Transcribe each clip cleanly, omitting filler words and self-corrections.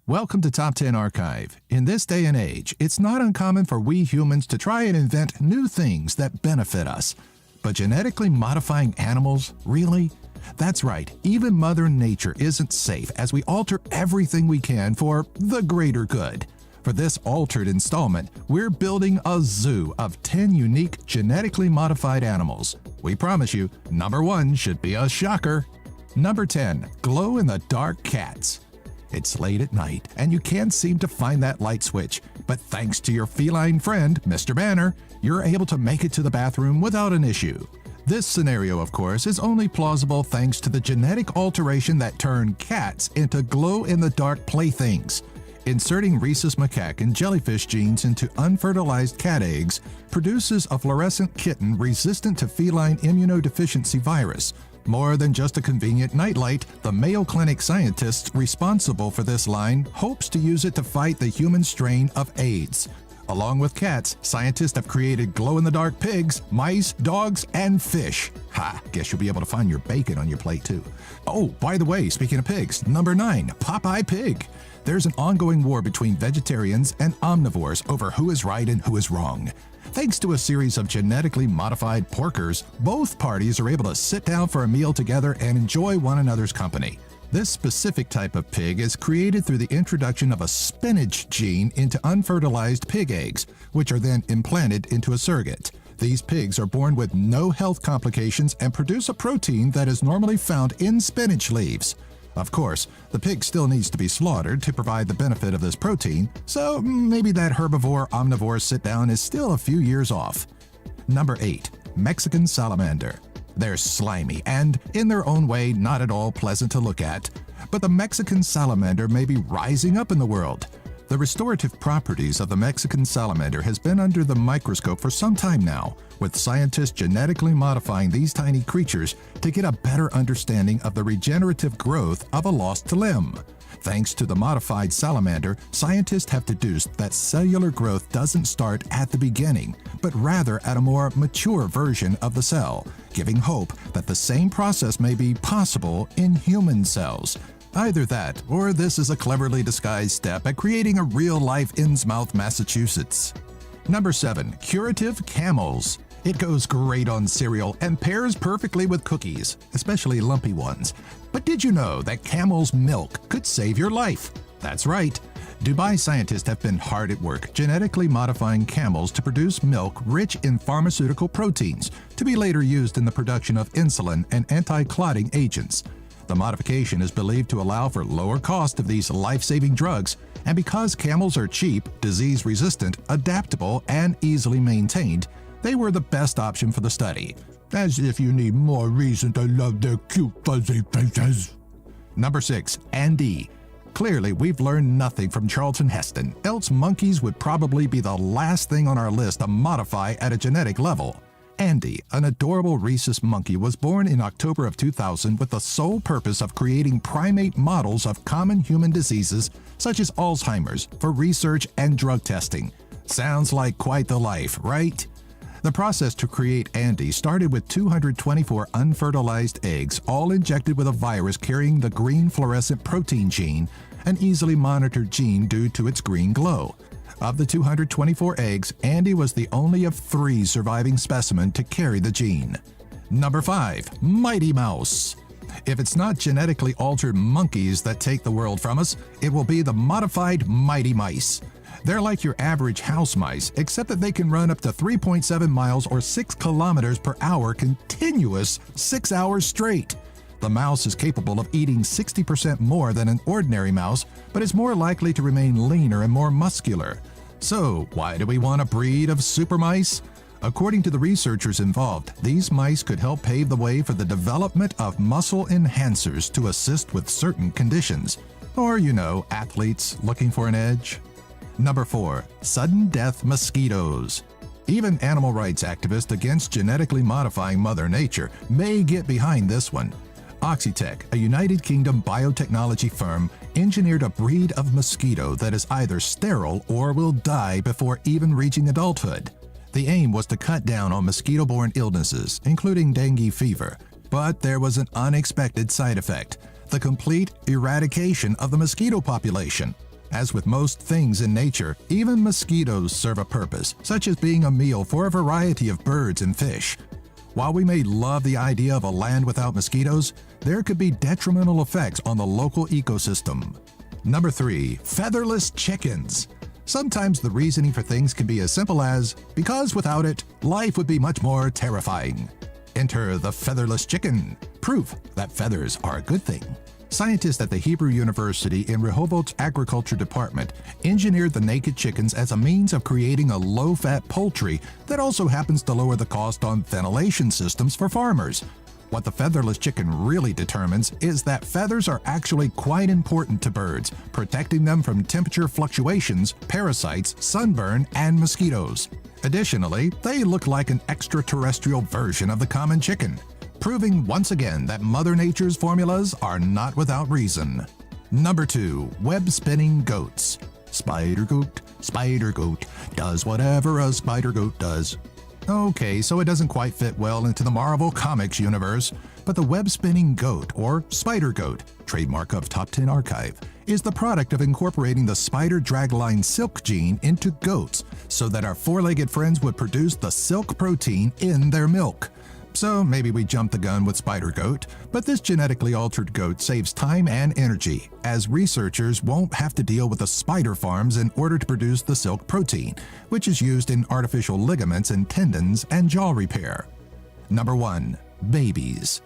Welcome to Top 10 Archive. In this day and age, it's not uncommon for we humans to try and invent new things that benefit us. But genetically modifying animals? Really? That's right, even Mother Nature isn't safe as we alter everything we can for the greater good. For this altered installment, we're building a zoo of 10 unique genetically modified animals. We promise you, number 1 should be a shocker. Number 10, glow-in-the-dark cats. It's late at night, and you can't seem to find that light switch, but thanks to your feline friend, Mr. Banner, you're able to make it to the bathroom without an issue. This scenario, of course, is only plausible thanks to the genetic alteration that turned cats into glow-in-the-dark playthings. Inserting rhesus macaque and jellyfish genes into unfertilized cat eggs produces a fluorescent kitten resistant to feline immunodeficiency virus. More than just a convenient nightlight, the Mayo Clinic scientists responsible for this line hopes to use it to fight the human strain of AIDS. Along with cats, scientists have created glow-in-the-dark pigs, mice, dogs, and fish. Ha! Guess you'll be able to find your bacon on your plate too. Oh, by the way, speaking of pigs, number 9, Popeye Pig. There's an ongoing war between vegetarians and omnivores over who is right and who is wrong. Thanks to a series of genetically modified porkers, both parties are able to sit down for a meal together and enjoy one another's company. This specific type of pig is created through the introduction of a spinach gene into unfertilized pig eggs, which are then implanted into a surrogate. These pigs are born with no health complications and produce a protein that is normally found in spinach leaves. Of course, the pig still needs to be slaughtered to provide the benefit of this protein, so maybe that herbivore-omnivore sit-down is still a few years off. Number 8. Mexican Salamander. They're slimy and, in their own way, not at all pleasant to look at, but the Mexican salamander may be rising up in the world. The restorative properties of the Mexican salamander has been under the microscope for some time now, with scientists genetically modifying these tiny creatures to get a better understanding of the regenerative growth of a lost limb. Thanks to the modified salamander, scientists have deduced that cellular growth doesn't start at the beginning, but rather at a more mature version of the cell, giving hope that the same process may be possible in human cells. Either that, or this is a cleverly disguised step at creating a real-life Innsmouth, Massachusetts. Number 7. Curative Camels. It goes great on cereal and pairs perfectly with cookies, especially lumpy ones. But did you know that camel's milk could save your life? That's right. Dubai scientists have been hard at work genetically modifying camels to produce milk rich in pharmaceutical proteins, to be later used in the production of insulin and anti-clotting agents. The modification is believed to allow for lower cost of these life-saving drugs, and because camels are cheap, disease-resistant, adaptable, and easily maintained, they were the best option for the study. As if you need more reason to love their cute fuzzy faces. Number 6. Andy. Clearly, we've learned nothing from Charlton Heston, else monkeys would probably be the last thing on our list to modify at a genetic level. Andy, an adorable rhesus monkey, was born in October of 2000 with the sole purpose of creating primate models of common human diseases such as Alzheimer's for research and drug testing. Sounds like quite the life, right? The process to create Andy started with 224 unfertilized eggs, all injected with a virus carrying the green fluorescent protein gene, an easily monitored gene due to its green glow. Of the 224 eggs, Andy was the only of 3 surviving specimen to carry the gene. Number 5. Mighty Mouse. If it's not genetically altered monkeys that take the world from us, it will be the modified mighty mice. They're like your average house mice, except that they can run up to 3.7 miles or 6 kilometers per hour continuous 6 hours straight. The mouse is capable of eating 60% more than an ordinary mouse, but is more likely to remain leaner and more muscular. So, why do we want a breed of super mice? According to the researchers involved, these mice could help pave the way for the development of muscle enhancers to assist with certain conditions. Or, athletes looking for an edge. Number 4. Sudden death mosquitoes. Even animal rights activists against genetically modifying Mother Nature may get behind this one. Oxitec, a United Kingdom biotechnology firm, engineered a breed of mosquito that is either sterile or will die before even reaching adulthood. The aim was to cut down on mosquito-borne illnesses, including dengue fever, but there was an unexpected side effect: the complete eradication of the mosquito population. As with most things in nature, even mosquitoes serve a purpose, such as being a meal for a variety of birds and fish. While we may love the idea of a land without mosquitoes, there could be detrimental effects on the local ecosystem. Number 3. Featherless chickens. Sometimes the reasoning for things can be as simple as, because without it, life would be much more terrifying. Enter the featherless chicken, proof that feathers are a good thing. Scientists at the Hebrew University in Rehovot's Agriculture Department engineered the naked chickens as a means of creating a low-fat poultry that also happens to lower the cost on ventilation systems for farmers. What the featherless chicken really determines is that feathers are actually quite important to birds, protecting them from temperature fluctuations, parasites, sunburn, and mosquitoes. Additionally, they look like an extraterrestrial version of the common chicken, proving once again that Mother Nature's formulas are not without reason. Number 2. Web-spinning goats. Spider goat, does whatever a spider goat does. Okay, so it doesn't quite fit well into the Marvel Comics universe, but the web-spinning goat, or spider goat, trademark of Top 10 Archive, is the product of incorporating the spider dragline silk gene into goats so that our four-legged friends would produce the silk protein in their milk. So maybe we jumped the gun with spider goat, but this genetically altered goat saves time and energy, as researchers won't have to deal with the spider farms in order to produce the silk protein, which is used in artificial ligaments and tendons and jaw repair. Number 1. Babies.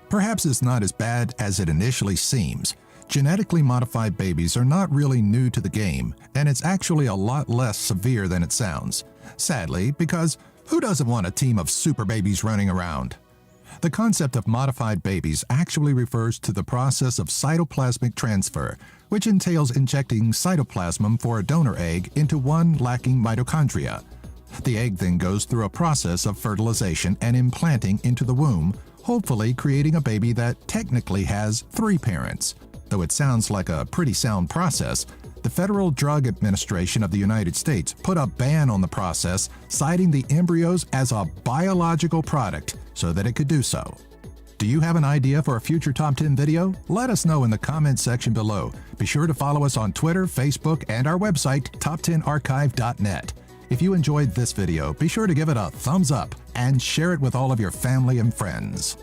Perhaps it's not as bad as it initially seems. Genetically modified babies are not really new to the game, and it's actually a lot less severe than it sounds. Sadly, because who doesn't want a team of super babies running around? The concept of modified babies actually refers to the process of cytoplasmic transfer, which entails injecting cytoplasm for a donor egg into one lacking mitochondria. The egg then goes through a process of fertilization and implanting into the womb, hopefully creating a baby that technically has 3 parents. Though it sounds like a pretty sound process, the Federal Drug Administration of the United States put a ban on the process, citing the embryos as a biological product so that it could do so. Do you have an idea for a future Top 10 video? Let us know in the comments section below. Be sure to follow us on Twitter, Facebook, and our website, top10archive.net. If you enjoyed this video, be sure to give it a thumbs up and share it with all of your family and friends.